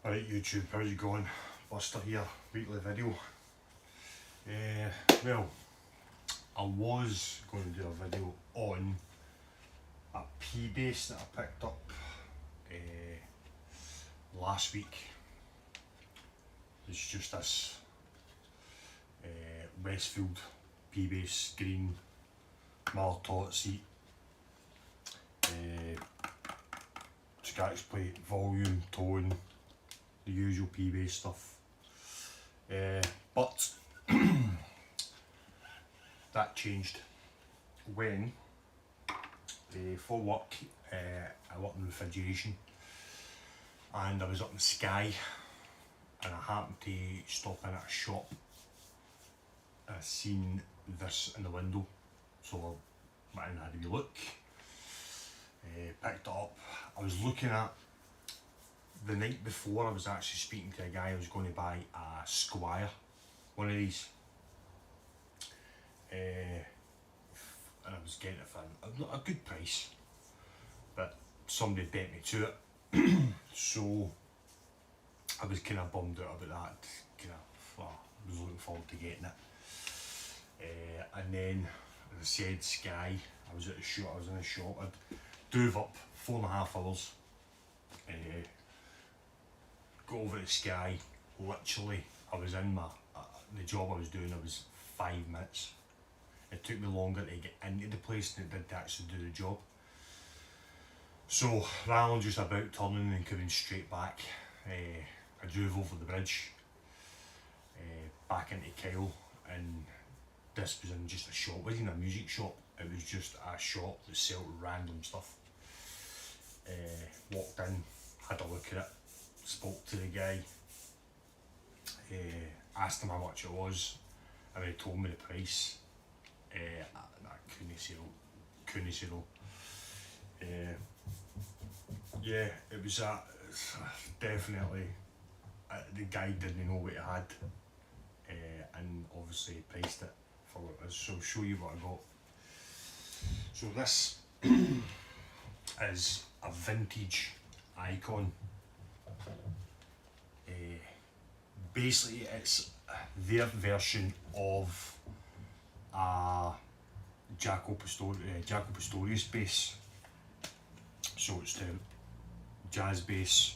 Alright YouTube, how's it going? Buster here, weekly video. Well, I was going to do a video on a P-bass that I picked up last week. It's just this Westfield P-bass green Martot seat. Scratch plate, volume, tone, the usual P-bass stuff. But that changed when for work I worked in refrigeration and I was up in Skye and I happened to stop in at a shop and I seen this in the window, so I went in and had a wee look, picked it up. I was looking at, the night before I was actually speaking to a guy who was going to buy a Squire, one of these, and I was getting it for a good price, but somebody bet me to it, so I was kind of bummed out about that. I was looking forward to getting it, and then as I said, Skye, I was in the shop, I'd drove up 4.5 hours, go over to Skye. Literally, I was in the job I was doing, I was 5 minutes. It took me longer to get into the place than it did to actually do the job. So rather than just about turning and coming straight back, I drove over the bridge, back into Kyle, and this was in just a shop. It wasn't a music shop, it was just a shop that sold random stuff. Walked in, had a look at it, spoke to the guy, asked him how much it was, and he told me the price. I couldn't say no. Yeah, it was definitely, the guy didn't know what he had, and obviously he priced it for what it is, so I'll show you what I got. So this is a vintage Icon. Basically it's their version of a Jaco Pastorius bass. So it's the jazz bass,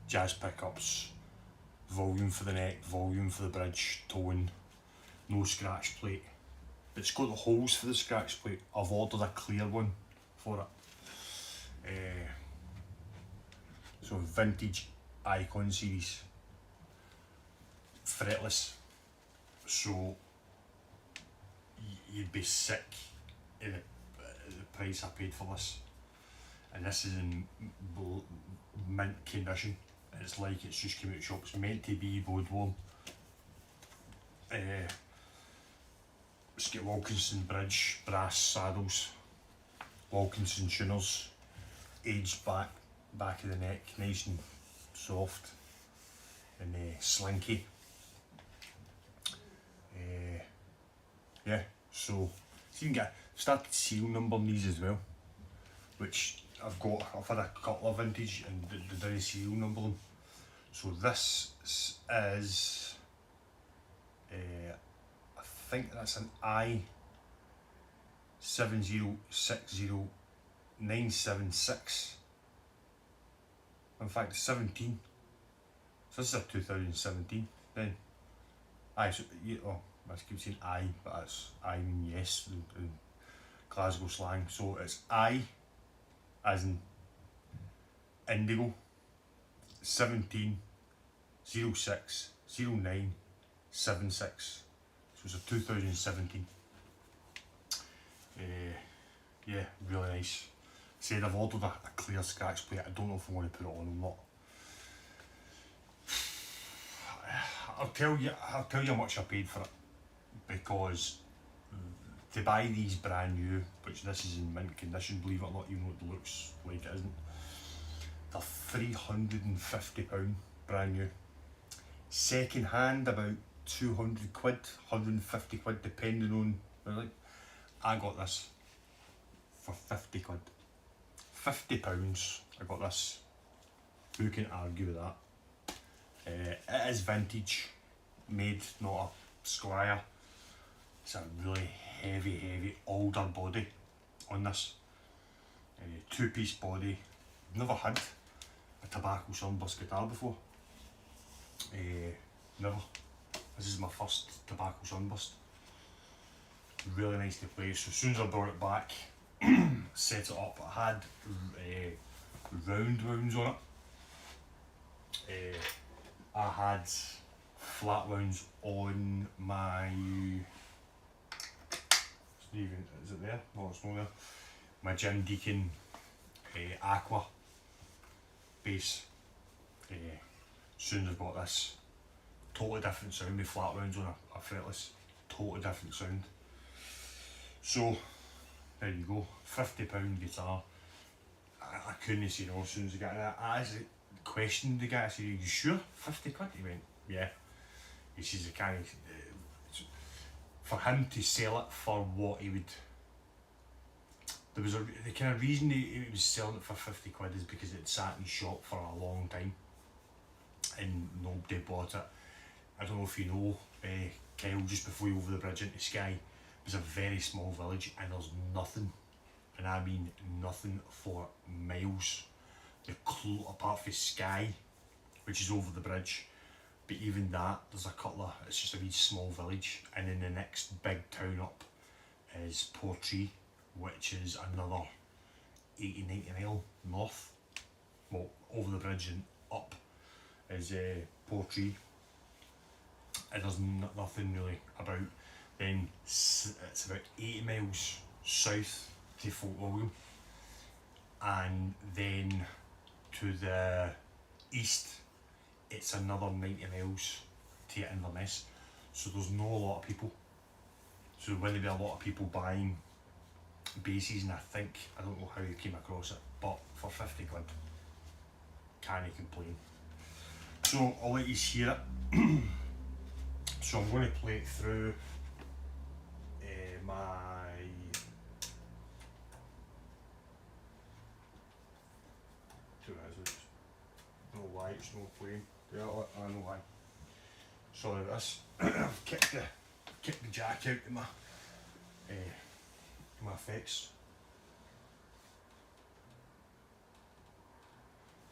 jazz pickups, volume for the neck, volume for the bridge, tone, no scratch plate. It's got the holes for the scratch plate. I've ordered a clear one for it. So vintage Icon series, fretless. So you'd be sick in the price I paid for this, and this is in mint condition. It's like it's just came out of the shop. It's meant to be bode warm. It's got Wilkinson bridge, brass saddles, Wilkinson tuners, aged back of the neck, nice and soft and slinky. Yeah, so you can get started serial number on these as well, which I've had a couple of vintage and they didn't serial number them. So this is I think that's an I7060976. In fact, 17. So this is a 2017 then. So I keep saying I, but that's I mean yes in Glasgow slang. So it's I as in indigo 17 06 09 76. So it's a 2017. Yeah, really nice. Said I've ordered a clear scratch plate. I don't know if I want to put it on or not. I'll tell you how much I paid for it, because to buy these brand new, which this is in mint condition, believe it or not, even though it looks like it isn't, they're £350 brand new. Second hand about 200 quid, 150 quid depending on, I got this for 50 quid. £50 I got this. Who can argue with that? It is vintage, made, not a Squire. It's a really heavy older body on this. 2-piece body. Never had a tobacco sunburst guitar before. Never. This is my first tobacco sunburst. Really nice to play. So as soon as I brought it back, set it up, I had round wounds on it. I had flat wounds on my, is it there? No, it's not there. My Jim Deacon Aqua bass. As soon as I bought this, totally different sound with flat wounds on a fretless, totally different sound. So there you go, £50 guitar. I couldn't say no as soon as I got it. I actually questioned the guy, I said, "Are you sure? 50 quid? He went, yeah." He says, "I can't." For him to sell it for what he would, there was the kind of reason he was selling it for 50 quid is because it sat in his shop for a long time and nobody bought it. I don't know if you know, Kyle, just before you over the bridge into Skye, it was a very small village and there's nothing, and I mean nothing for miles. Apart from Skye, which is over the bridge, but even that, there's a couple of, it's just a wee small village, and then the next big town up is Portree, which is another 80-90 mile north, well, over the bridge and up is Portree, and there's nothing really about. Then it's about 80 miles south to Fort William, and then to the east it's another 90 miles to Inverness. So there's not a lot of people, so there will be a lot of people buying basses, and I don't know how you came across it, but for 50 quid, can't complain. So I'll let you hear it. So I'm going to play it through my I don't know why it's not playing. Yeah, I know why. Sorry about this. I've kicked the jack out of my effects.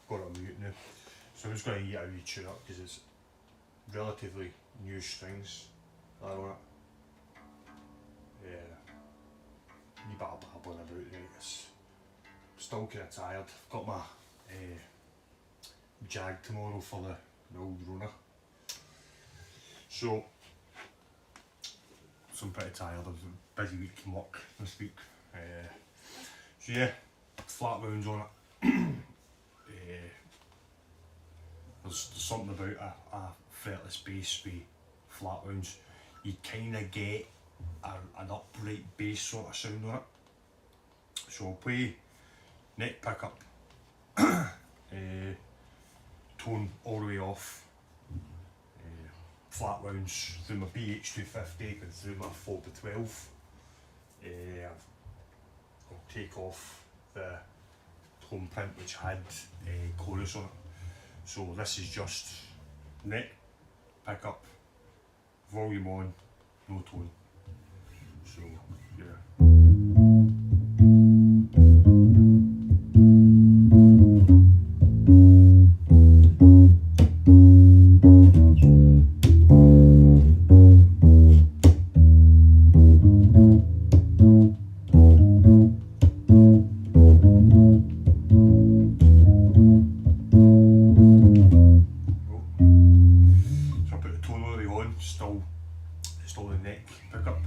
Got it on mute now. So I'm just going to get a wee tune up because it's relatively new strings that are on it. Wee bit of babbling about, right? It's still kind of tired. I've got my Jag tomorrow for the old Rona. So I'm pretty tired. I've a busy week in work this week. So yeah, flat wounds on it. There's something about a fretless bass with flat wounds. You kind of get an upright bass sort of sound on it. So I'll play neck pickup, tone all the way off, flat wounds through my BH250 and through my 4x12. I'll take off the home print which had chorus on it. So this is just neck pickup, volume on, no tone. So yeah. Still the neck pickup.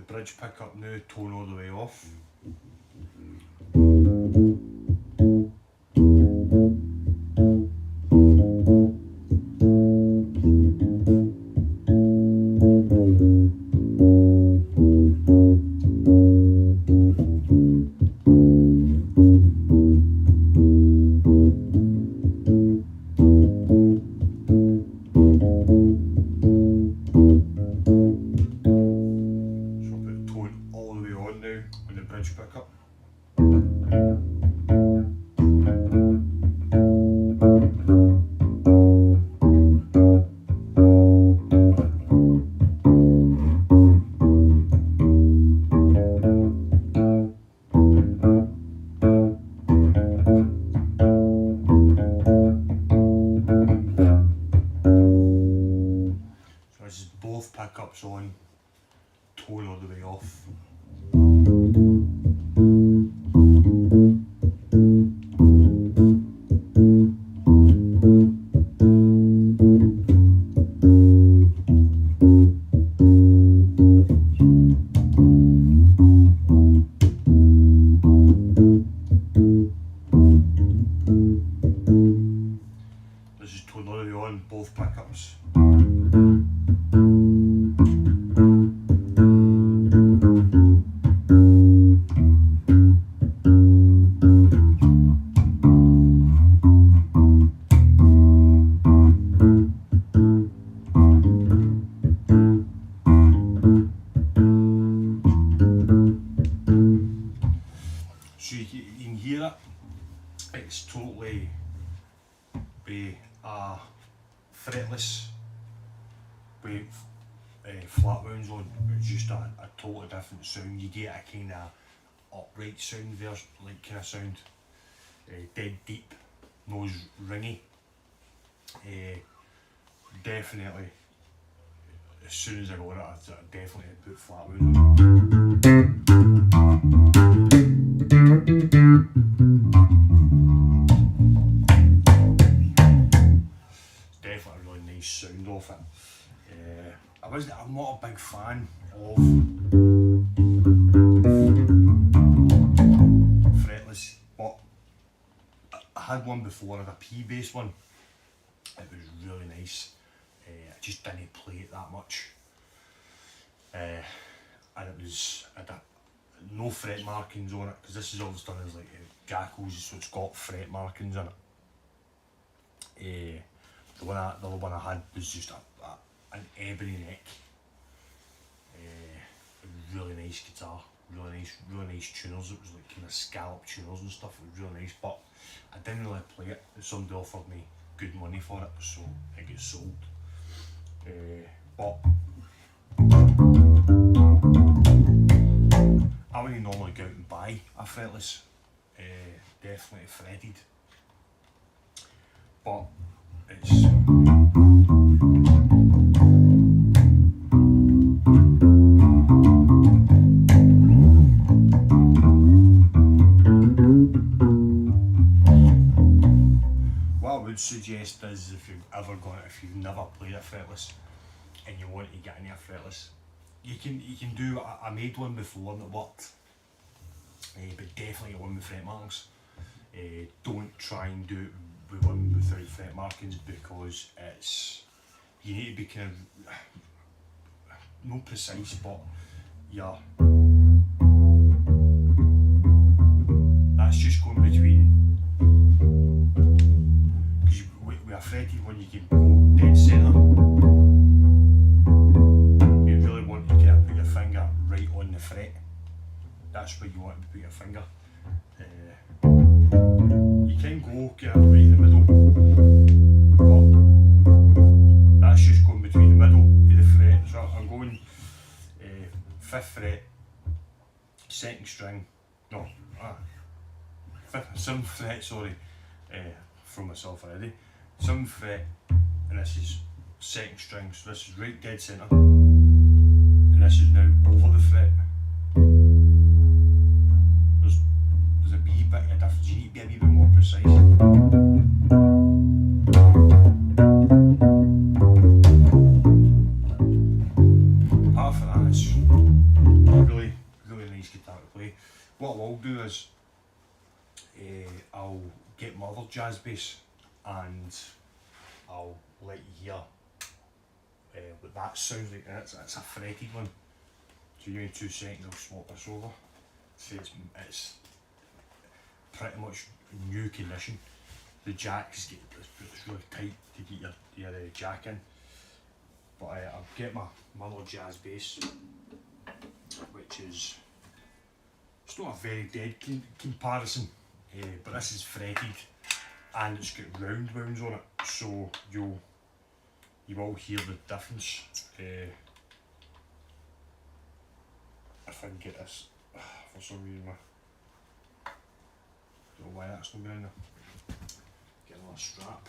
Bridge pickup now, tone all the way off. This is both pickups on, tone all the way off. This is tone all the way on, both pickups. So you can hear it, it's totally fretless with flat wounds on. It's just a totally different sound. You get a kind of upright sound there, like kind of sound, dead deep, no ringy. Definitely, as soon as I got it, I definitely put flat wounds on. Definitely a really nice sound off it. I'm not a big fan of fretless, but I had one before, I had a P-bass one. It was really nice. I just didn't play it that much. And it had no fret markings on it, because this is always done as like jackals, so it's got fret markings on it. The other one I had was just an ebony neck. Really nice guitar, really nice tuners. It was like kind of scallop tuners and stuff. It was really nice, but I didn't really play it. Somebody offered me good money for it, so it gets sold. But I wouldn't normally go out and buy a fretless, definitely fretted, but it's what I would suggest is, if you've never played a fretless and you want to get into a fretless, you can do. I made one before that worked, but definitely get one with fret marks. Don't try and do it with one without fret markings, because you need to be kind of not precise, but yeah, that's just going between. Because with a fretted one, you can go dead centre. You really want to kind of put your finger right on the fret. That's where you want to put your finger. You can go kind of right in the middle, but that's just going between the middle of the fret. So I'm going 5th fret, 2nd string, no, 7th fret, sorry, from myself already. 7th fret, and this is 2nd string, so this is right dead centre, and this is now over the fret. There's a wee bit of difference. You need to be a wee bit more precise. Apart from that, it's really nice guitar to play. What I will do is I'll get my other jazz bass and I'll let you hear what that sounds like. It's a fretted one. So give me 2 seconds, I'll swap this over. See, it's pretty much new condition. The jacks it's really tight to get your jack in. But I'll get my little jazz bass, which is it's not a very dead comparison, but this is fretted and it's got round wounds on it, so you will hear the difference. If I can get this, for some reason, I don't know why that's not going in there. Get another strap.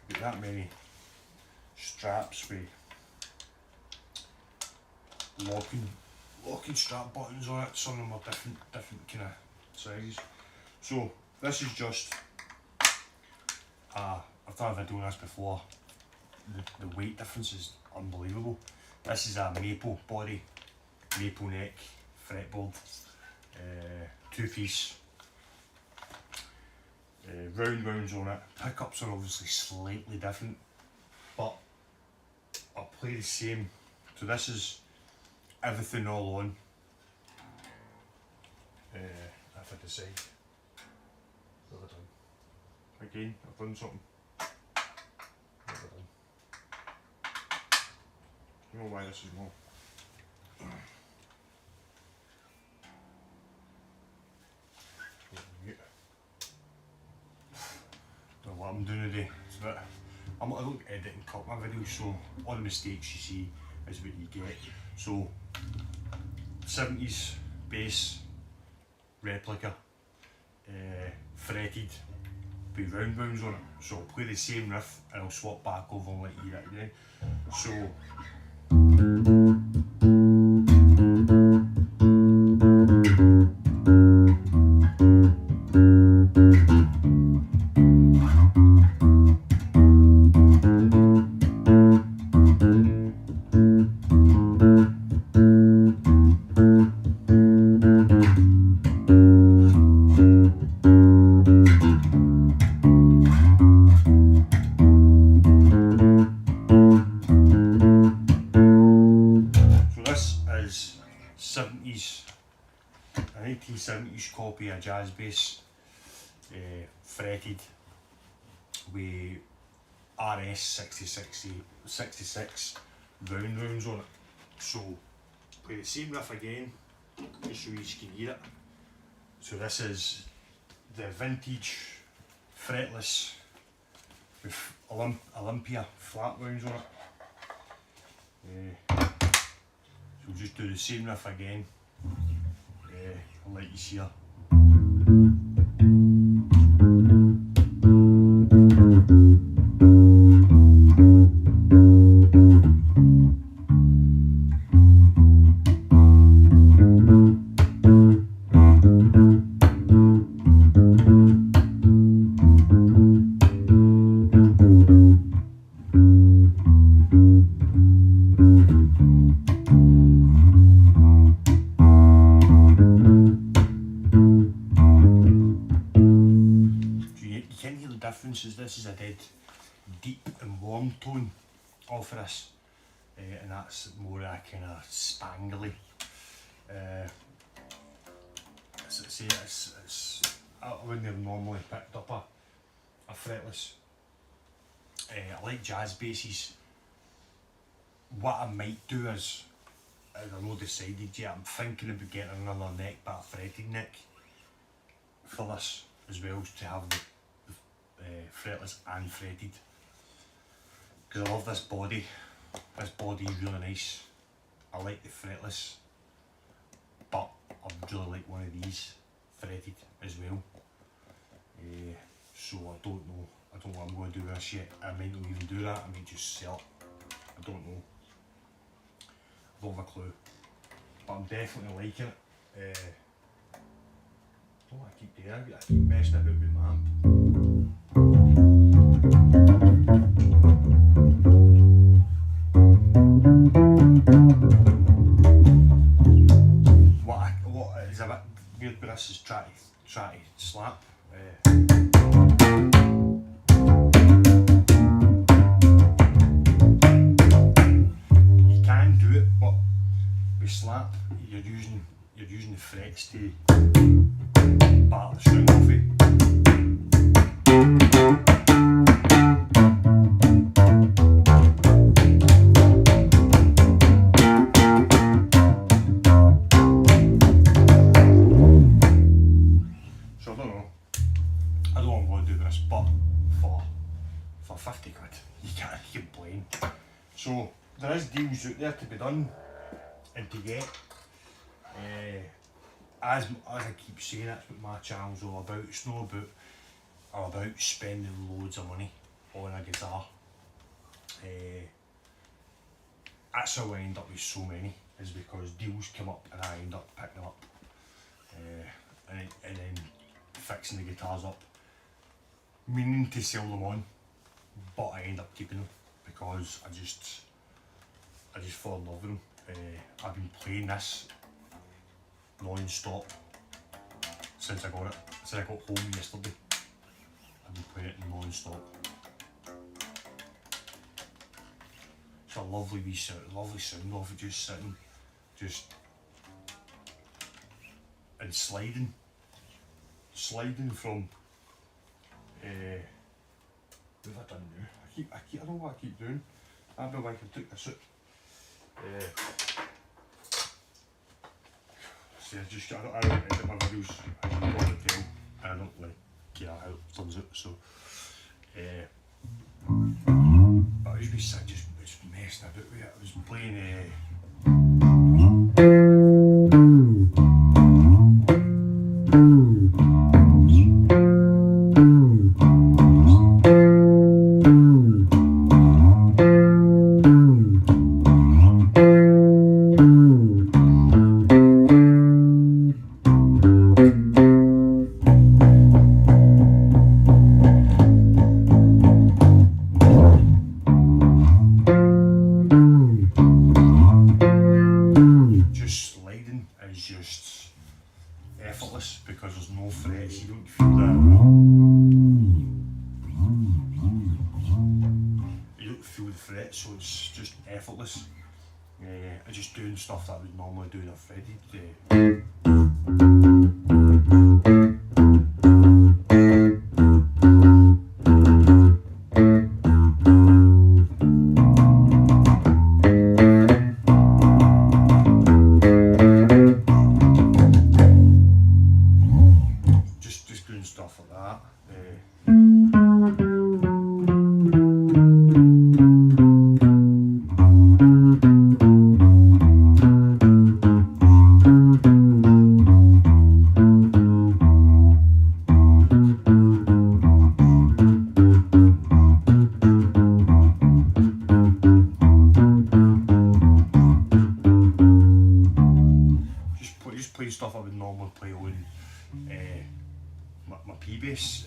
Got that many straps with locking strap buttons on it. Some of them are different kind of sizes. So this is just I've done a video on this before. The weight difference is unbelievable. This is a maple body, maple neck fretboard, 2-piece, round wounds on it. Pickups are obviously slightly different, but I'll play the same. So this is everything all on. If I decide, what have I done? Again, I've done something. What have I done? I don't know why this is wrong. Don't know what I'm doing today. But I don't edit and cut my videos, so all the mistakes you see is what you get. So 70s bass replica, fretted with round wounds on it. So I'll play the same riff and I'll swap back over and let you hear it again. So a 1970s copy of jazz bass, fretted with RS 66 round wounds on it. So play the same riff again, just so you can hear it. So this is the vintage fretless with Olympia flat wounds on it. So we'll just do the same riff again. I'll let you see her. This is a dead deep and warm tone off of this, and that's more a kind of spangly. I wouldn't have normally picked up a fretless. I like jazz basses. What I might do is, I'm not decided yet, I'm thinking about getting another neck, but a fretted neck for this as well, to have the fretless and fretted, because I love this body. This body is really nice. I like the fretless, but I really like one of these fretted as well. So I don't know what I'm going to do with this yet. I might not even do that, I might just sell it. I don't know. I don't have a clue, but I'm definitely liking it. I don't want to keep doing it. I keep messing about with my amp. What is a bit weird with this is try to slap. You can do it, but with slap you're using the frets to bar the string off it. deals out there to be done and to get. As I keep saying, that's what my channel's all about. It's not about spending loads of money on a guitar. That's how I end up with so many, is because deals come up and I end up picking them up and then fixing the guitars up, meaning to sell them on, but I end up keeping them because I just fall in love with them. I've been playing this non-stop since I got it. Since I got home yesterday, I've been playing it non-stop. It's a lovely wee sound, of it, just sitting, and sliding from. What have I done now? I don't know what I keep doing. I don't know why I took this out. See, I don't edit my videos, as you can probably tell. I don't like care how it turns out, so. But I was just messing about with it. I was playing. Effortless, because there's no frets, you don't feel that. You don't feel the frets, so it's just effortless. I'm just doing stuff that I would normally do in a fretted. Stuff like that. Just play stuff I would normally play on my P-bass.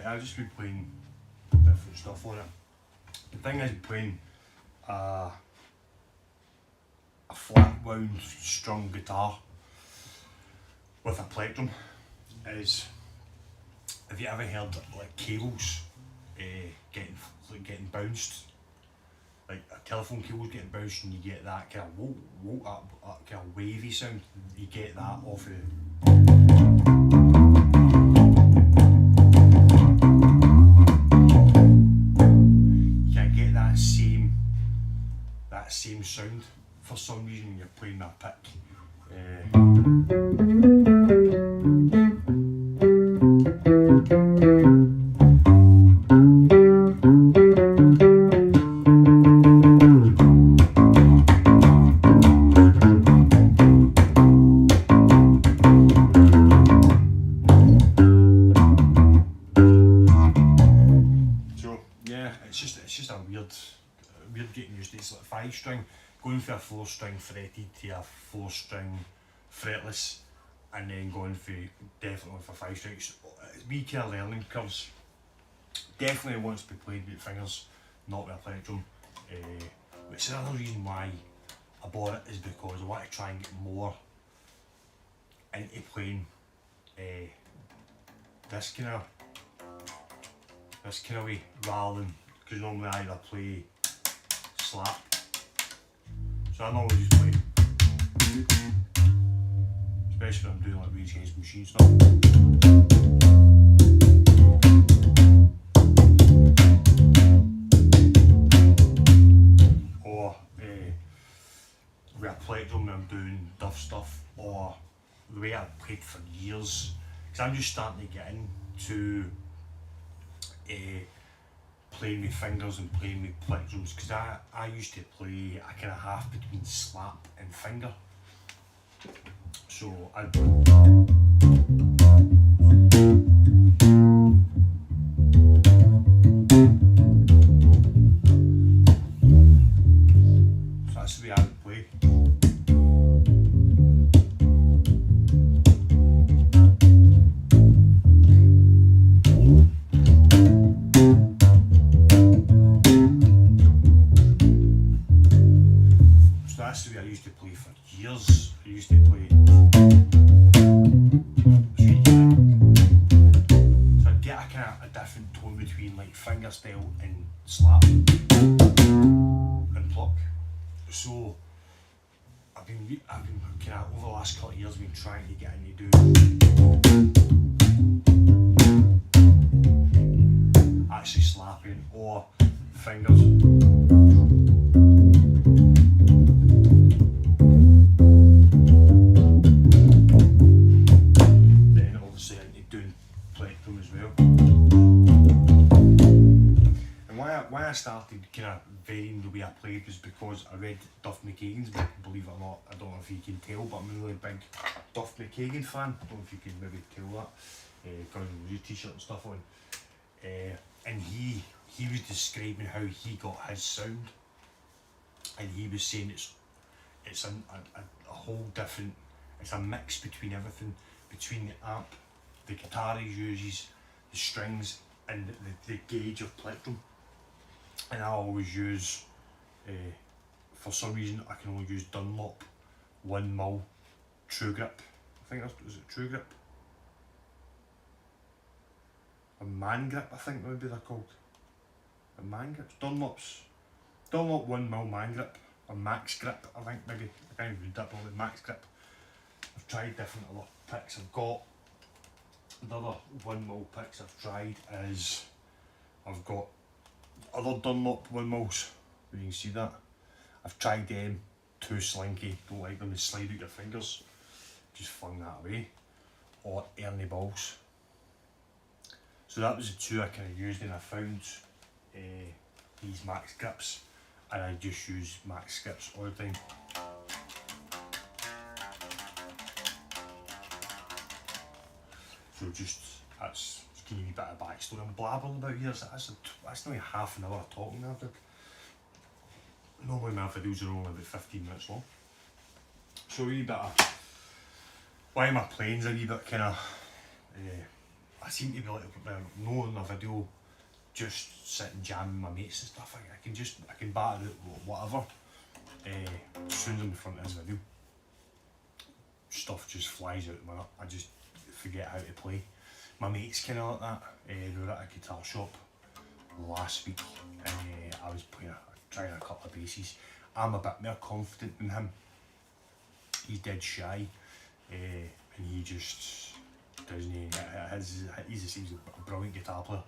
I've just been playing different stuff on it. The thing is, playing a flat wound strung guitar with a plectrum is, have you ever heard like cables getting bounced, like a telephone cable's getting bounced, and you get that kind of that kind of wavy sound? You get that off of. That same sound for some reason when you're playing that pick. So yeah, it's just a weird getting used to. It's like 5 string. going for a 4-string fretted to a 4-string fretless, and then going for definitely for 5 strings. Wee kind of learning curves. Definitely wants to be played with fingers, not with a plectrum. Which is another reason why I bought it, is because I want to try and get more into playing this kind of way, rather than, because normally I either play slap. So I normally just play, especially when I'm doing like Rage Against the Machine stuff. Or with a plectrum when I'm doing duff stuff, or the way I've played for years, because I'm just starting to get into playing with fingers and playing with plectrums, because I used to play a kind of half between slap and finger. So that's the way I would play. That's the way I used to play for years. I used to play. So I'd get a kind of a different tone between like fingerstyle and slap and pluck. So I've been kind of over the last couple of years been trying to get into doing actually slapping or fingers. Why I started kind of varying the way I played was because I read Duff McKagan's book, believe it or not. I don't know if you can tell, but I'm a really big Duff McKagan fan. I don't know if you can maybe tell that, because of your t-shirt and stuff on. And he was describing how he got his sound, and he was saying it's a whole different, it's a mix between everything, between the amp, the guitar he uses, the strings, and the gauge of plectrum. And I always use, for some reason I can only use Dunlop 1mm True Grip. I think that's, is it True Grip? A Man Grip, I think maybe they're called. A Man Grip? Dunlop 1mm Man Grip, or Max Grip I think maybe. I can't even read that, but Max Grip. I've tried different other picks. I've got the other 1mm picks I've tried is, I've got other Dunlop 1mm, you can see that. I've tried them, too slinky, don't like them, they slide out your fingers, just flung that away. Or Ernie balls. So that was the two I kind of used, and I found these Max Grips, and I just use Max Grips all the time. So just, that's give you a bit of backstory. I'm blabbering about here, so that's nearly half an hour of talking I've did. Normally my videos are only about 15 minutes long. So a wee bit of why am I playing's a wee bit kind of, I seem to be like, no in a video, just sitting jamming my mates and stuff. I can batter out whatever. As soon as I'm in front of this video, stuff just flies out the minute. I just forget how to play. My mate's kind of like that. We were at a guitar shop last week, and I was trying a couple of basses. I'm a bit more confident than him. He's dead shy, and he just doesn't. He's a brilliant guitar player.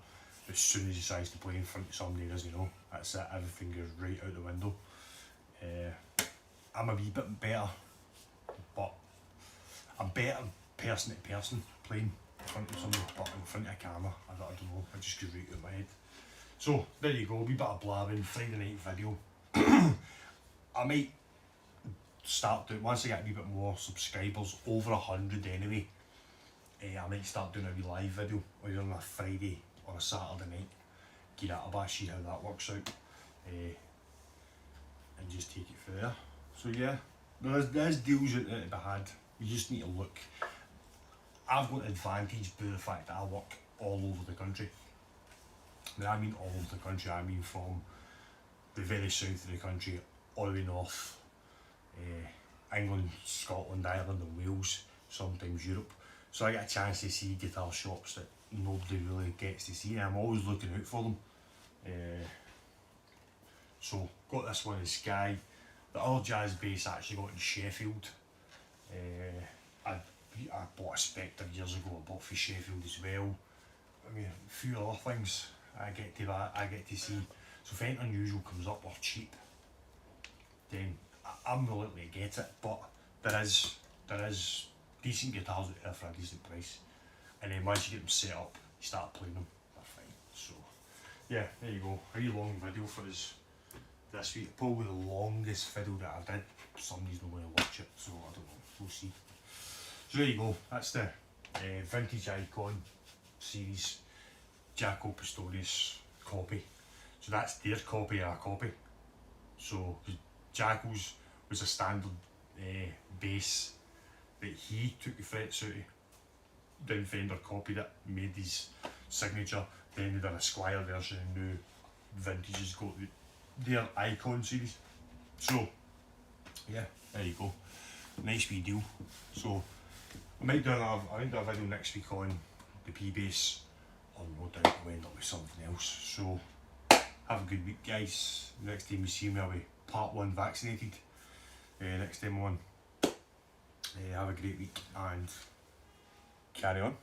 As soon as he decides to play in front of somebody he doesn't know, that's it. Everything goes right out the window. I'm a wee bit better, but I'm better person to person playing in front of somebody, but in front of a camera, I don't know, I just go right out my head. So there you go, a wee bit of blabbing, Friday night video. I might start doing, once I get a wee bit more subscribers, over 100 anyway, I might start doing a wee live video, either on a Friday or a Saturday night. Give that a bash, see how that works out. and just take it from there. So yeah, there's deals out there to be had. You just need to look. I've got an advantage by the fact that I work all over the country. When I mean all over the country, I mean from the very south of the country all the way north. England, Scotland, Ireland and Wales, sometimes Europe. So I get a chance to see guitar shops that nobody really gets to see, and I'm always looking out for them. So got this one in Skye. The other jazz bass I actually got in Sheffield. I bought a Spectre years ago, I bought for Sheffield as well. I mean, a few other things I get to see. So if anything unusual comes up or cheap, then I'm reluctant to get it. But there is decent guitars out there for a decent price. And then once you get them set up, you start playing them, they're fine. So yeah, there you go. A really long video for us this week. Probably the longest video that I did. Somebody's not going to watch it, so I don't know. We'll see. So there you go. That's the Vintage Icon series Jaco Pastorius copy. So that's their copy of a copy. So Jaco's was a standard bass that he took the frets out of. Then Fender copied it, made his signature. Then they done a Squire version, and now Vintage has got their Icon series. So yeah, there you go. Nice wee deal. So I might do a video next week on the P-Bass, or no doubt I'll end up with something else. So have a good week, guys. Next time you see me, I'll be part 1 vaccinated. Next time on. Have a great week and carry on.